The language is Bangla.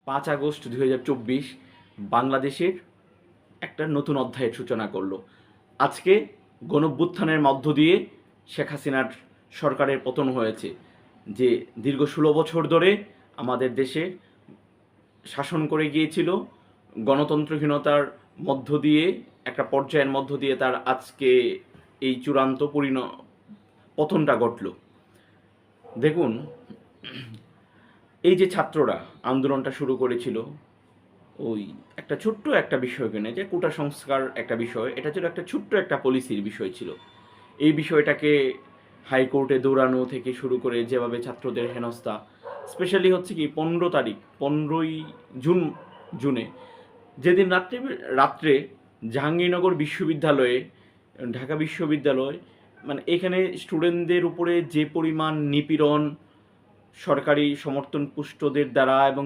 5 আগস্ট 2024 বাংলাদেশের একটা নতুন অধ্যায়ের সূচনা করলো। আজকে গণঅভ্যুত্থানের মধ্য দিয়ে শেখ হাসিনার সরকারের পতন হয়েছে, যে দীর্ঘ 16 বছর ধরে আমাদের দেশে শাসন করে গিয়েছিল। গণতন্ত্রহীনতার মধ্য দিয়ে একটা পর্যায়ের মধ্য দিয়ে তার আজকে এই চূড়ান্ত পতনটা ঘটল। দেখুন, এই যে ছাত্ররা আন্দোলনটা শুরু করেছিল ওই একটা ছোট্ট একটা বিষয়কে নিয়ে, যে কোটা সংস্কার একটা বিষয়, এটা ছিল একটা ছোট্ট একটা পলিসির বিষয় ছিল। এই বিষয়টাকে হাইকোর্টে দৌড়ানো থেকে শুরু করে যেভাবে ছাত্রদের হেনস্থা, স্পেশালি হচ্ছে কি 15ই জুনে যেদিন রাত্রে জাহাঙ্গীরনগর বিশ্ববিদ্যালয়ে, ঢাকা বিশ্ববিদ্যালয়, মানে এখানে স্টুডেন্টদের উপরে যে পরিমাণ নিপীড়ন সরকারি সমর্থন পুষ্টদের দ্বারা এবং